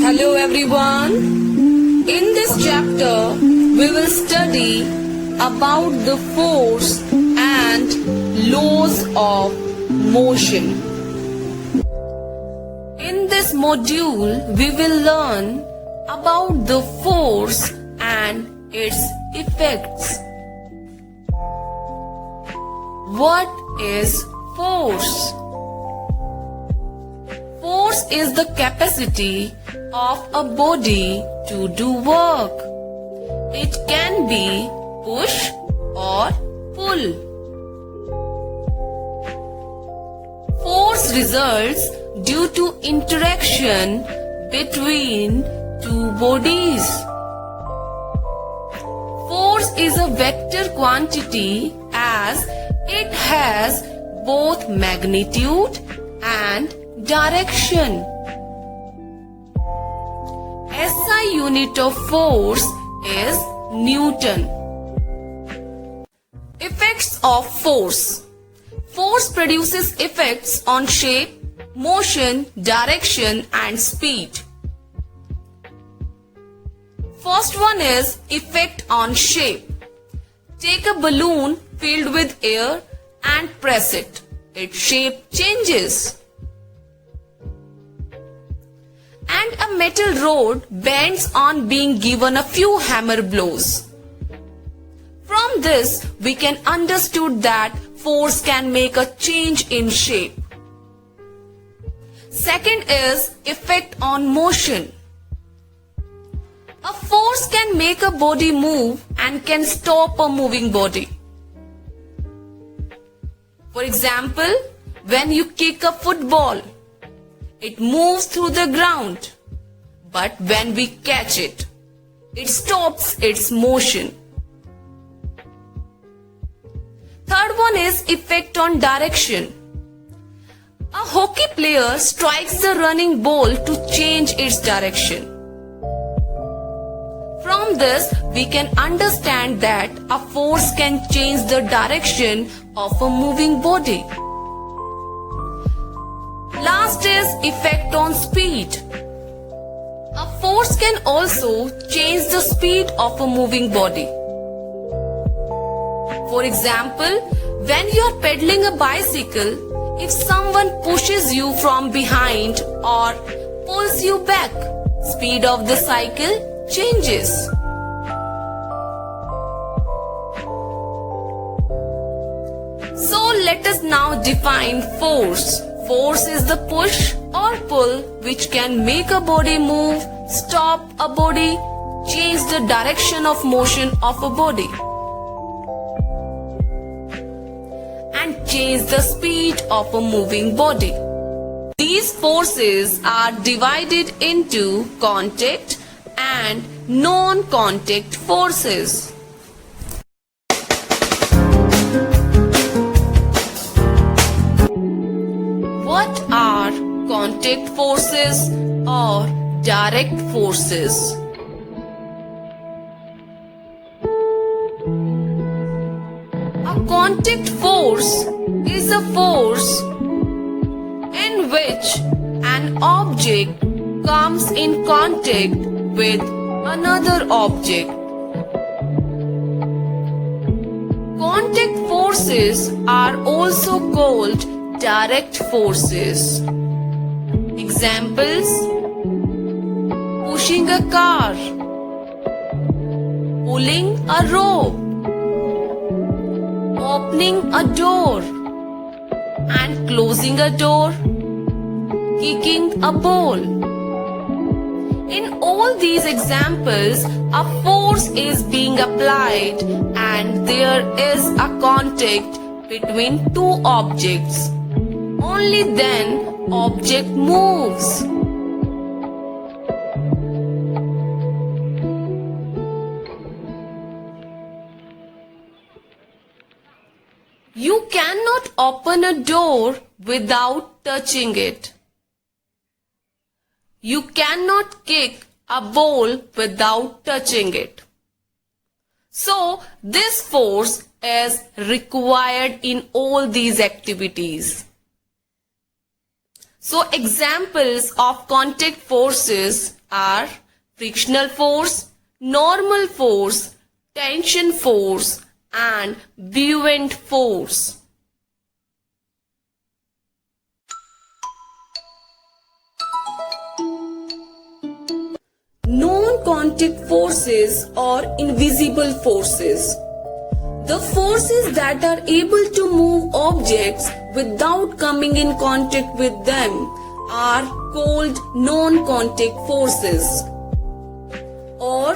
Hello everyone. In this chapter, we will study about the force and laws of motion. In this module, we will learn about the force and its effects. What is force? Force is the capacity of a body to do work. It can be push or pull. Force results due to interaction between two bodies. Force is a vector quantity as it has both magnitude and direction. SI unit of force is Newton. Effects of force. Force produces effects on shape, motion, direction and speed. First one is effect on shape. Take a balloon filled with air and press it. Its shape changes. And a metal rod bends on being given a few hammer blows. From this, we can understood that force can make a change in shape. Second is effect on motion. A force can make a body move and can stop a moving body. For example, when you kick a football, it moves through the ground, but when we catch it, it stops its motion. Third one is effect on direction. A hockey player strikes the running ball to change its direction. From this, we can understand that a force can change the direction of a moving body. Last is effect on speed. A force can also change the speed of a moving body. For example, when you are pedaling a bicycle, if someone pushes you from behind or pulls you back, speed of the cycle changes. So let us now define force. Force is the push or pull which can make a body move, stop a body, change the direction of motion of a body, and change the speed of a moving body. These forces are divided into contact and non-contact forces. What are contact forces or direct forces? A contact force is a force in which an object comes in contact with another object. Contact forces are also called direct forces. Examples: pushing a car, pulling a rope, opening a door and closing a door, kicking a ball. In all these examples, a force is being applied and there is a contact between two objects. Only then object moves. You cannot open a door without touching it. You cannot kick a ball without touching it. So, this force is required in all these activities. So examples of contact forces are frictional force, normal force, tension force, and buoyant force. Non-contact forces or invisible forces. The forces that are able to move objects without coming in contact with them are called non-contact forces. Or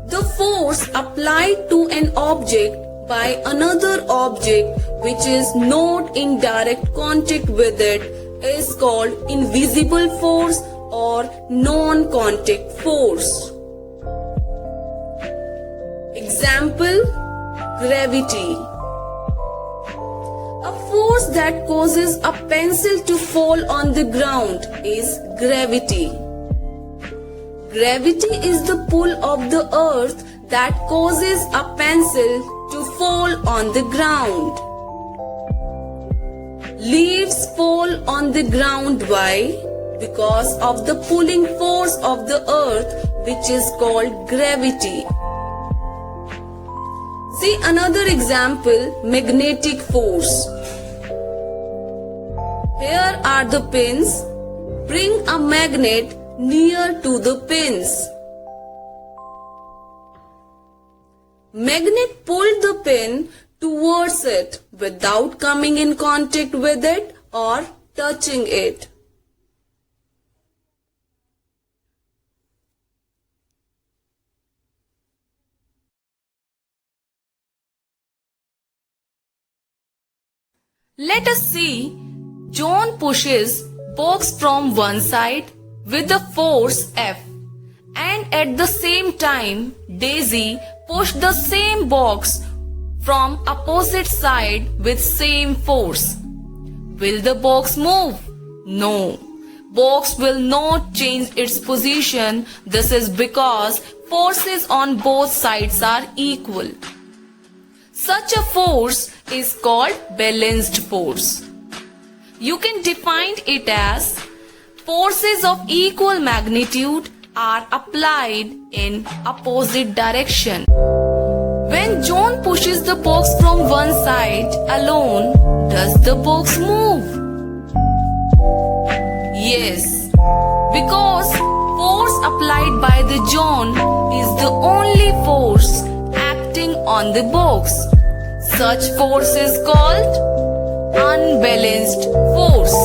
the force applied to an object by another object which is not in direct contact with it is called invisible force or non-contact force. Example: gravity. A force that causes a pencil to fall on the ground is gravity. Gravity is the pull of the earth that causes a pencil to fall on the ground. Leaves fall on the ground. Why? Because of the pulling force of the earth, which is called gravity. See another example: magnetic force. Here are the pins. Bring a magnet near to the pins. Magnet pulled the pin towards it without coming in contact with it or touching it. Let us see. John pushes box from one side with the force F, and at the same time Daisy pushed the same box from opposite side with same force. Will the box move? No. Box will not change its position. This is because forces on both sides are equal. Such a force is called balanced force. You can define it as forces of equal magnitude are applied in opposite direction. When John pushes the box from one side alone, does the box move? Yes, because force applied by the John is the only force acting on the box. Such force is called unbalanced force.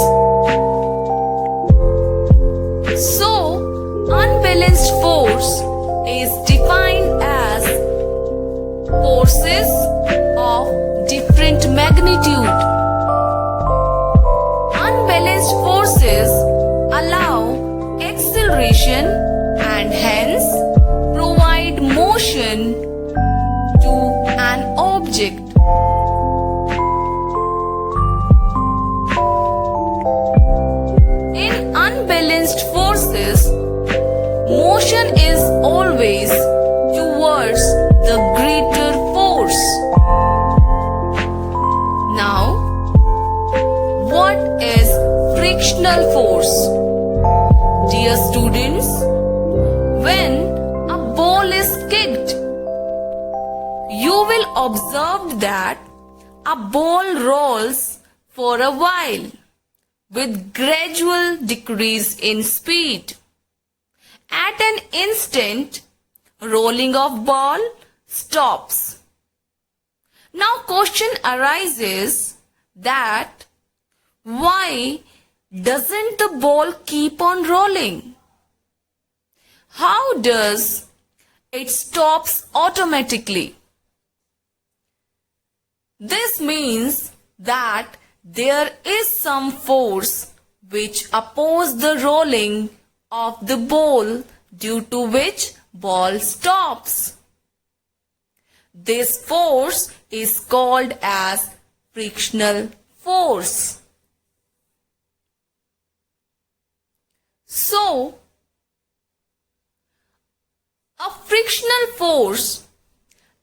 So, unbalanced force is defined as forces of different magnitude. Unbalanced forces allow acceleration and hence provide motion to an object. In unbalanced forces, motion is always towards the greater force. Now, what is frictional force? Dear students, when a ball is kicked, you will observe that a ball rolls for a while with gradual decrease in speed. At an instant, rolling of ball stops. Now question arises that why doesn't the ball keep on rolling? How does it stops automatically? This means that there is some force which opposes the rolling of the ball, due to which ball stops. This force is called as frictional force. So, a frictional force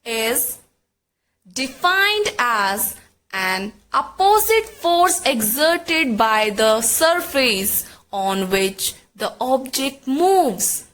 is defined as an opposite force exerted by the surface on which the object moves.